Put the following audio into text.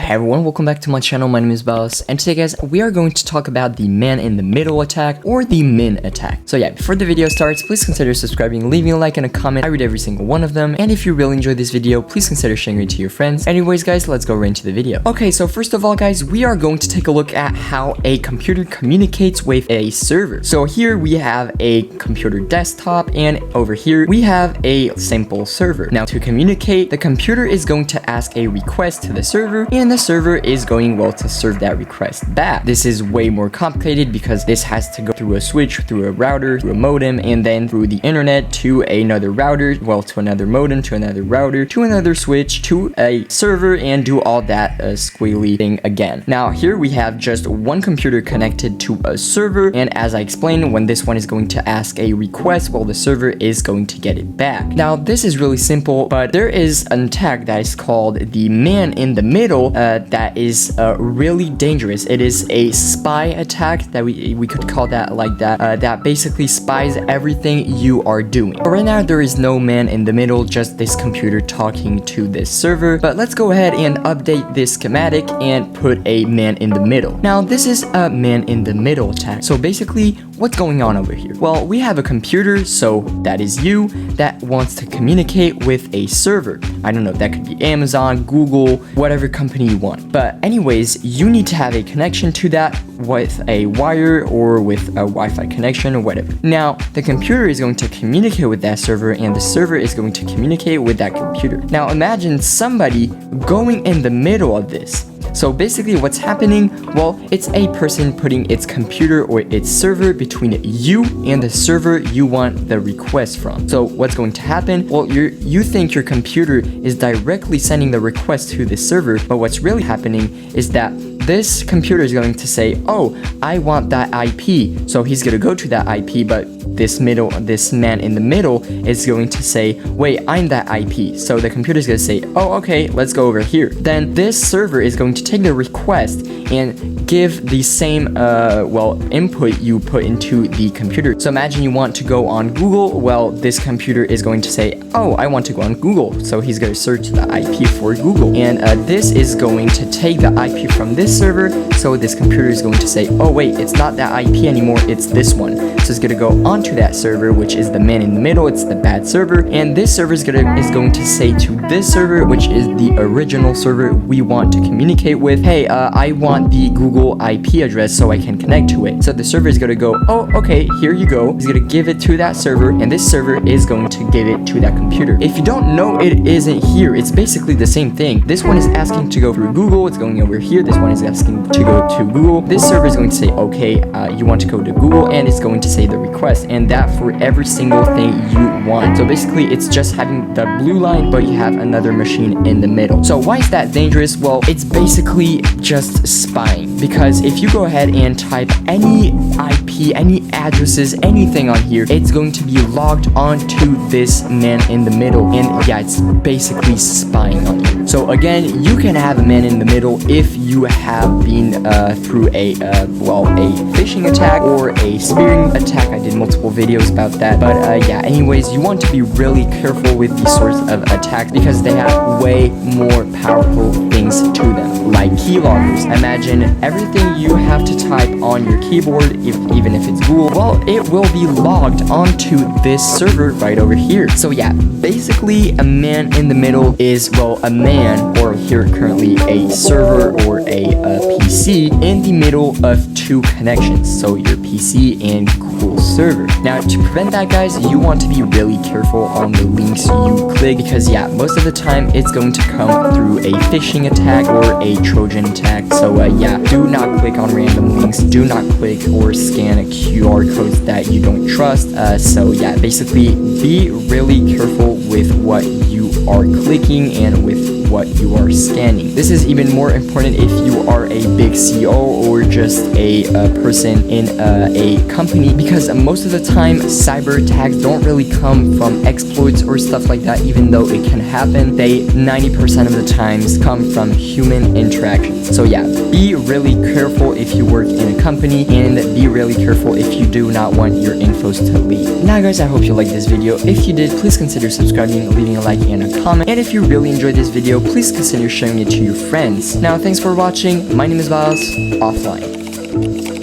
Hey everyone, welcome back to my channel. My name is Bellis, and today guys, we are going to talk about the man in the middle attack or the min attack. So yeah, before the video starts, please consider subscribing, leaving a like and a comment. I read every single one of them, and if you really enjoyed this video, please consider sharing it to your friends. Anyways guys, let's go right into the video. Okay, so first of all guys, we are going to take a look at how a computer communicates with a server. So here we have a computer desktop, and over here we have a simple server. Now to communicate, the computer is going to ask a request to the server, and the server is going, well, to serve that request back. This is way more complicated because this has to go through a switch, through a router, through a modem, and then through the internet to another router, well, to another modem, to another router, to another switch, to a server, and do all that squiggly thing again. Now here we have just one computer connected to a server, and as I explained, when this one is going to ask a request, well, the server is going to get it back. Now this is really simple, but there is an attack that is called the man in the middle that is really dangerous. It is a spy attack that we could call that like that, that basically spies everything you are doing. But right now there is no man in the middle, just this computer talking to this server. But let's go ahead and update this schematic and put a man in the middle. Now this is a man in the middle attack. So basically what's going on over here? Well, we have a computer, so that is you, that wants to communicate with a server. I don't know, that could be Amazon, Google, whatever company you want. But anyways, you need to have a connection to that with a wire or with a Wi-Fi connection or whatever. Now, the computer is going to communicate with that server, and the server is going to communicate with that computer. Now, imagine somebody going in the middle of this. So basically what's happening, well, it's a person putting its computer or its server between you and the server you want the request from. So what's going to happen? Well, you think your computer is directly sending the request to the server, but what's really happening is that this computer is going to say, oh, I want that IP. So he's going to go to that IP, but this man in the middle is going to say, wait, I'm that IP. So the computer is going to say, oh, okay, let's go over here. Then this server is going to take the request and give the same input you put into the computer. So imagine you want to go on Google. Well, this computer is going to say, oh, I want to go on Google. So he's going to search the IP for Google, and this is going to take the IP from this server. So this computer is going to say, oh wait, it's not that IP anymore, it's this one. So it's going to go onto that server, which is the man in the middle, it's the bad server, and this server is going to say to this server, which is the original server we want to communicate with, hey, I want the Google IP address so I can connect to it. So the server is going to go, oh, okay, here you go. He's going to give it to that server, and this server is going to give it to that computer. If you don't know, it isn't here. It's basically the same thing. This one is asking to go through Google, it's going over here. This one is asking to go to Google. This server is going to say, okay, you want to go to Google, and it's going to say the request, and that for every single thing you want. So basically it's just having the blue line, but you have another machine in the middle. So why is that dangerous? Well, it's basically just spying, because if you go ahead and type any IP, any addresses, anything on here, it's going to be logged onto this man in the middle, and yeah, it's basically spying on you. So again, you can have a man in the middle if you have been through a phishing attack or a spearing attack. I did multiple videos about that, but yeah, anyways, you want to be really careful with these sorts of attacks because they have way more powerful things to them, like keyloggers. Imagine everything you have to type on your keyboard, even if it's Google, well, it will be logged onto this server right over here. So yeah, basically a man in the middle is, well, a man, or here currently a server or a PC in the middle of two connections, so your PC and Google server. Now to prevent that guys, you want to be really careful on the links you click, because yeah, most of the time it's going to come through a phishing attack or a Trojan attack. So yeah, do not click on random links, do not click or scan QR codes that you don't trust. So yeah, basically be really careful with what you are clicking and with what you are scanning. This is even more important if you are a big CEO or just a person in a company, because most of the time cyber attacks don't really come from exploits or stuff like that, even though it can happen. They 90% of the times come from human interactions. So yeah, be really careful if you work in a company, and be really careful if you do not want your infos to leak. Now guys, I hope you liked this video. If you did, please consider subscribing, leaving a like and a comment, and if you really enjoyed this video, video, please consider sharing it to your friends. Now, thanks for watching. My name is Baz, offline.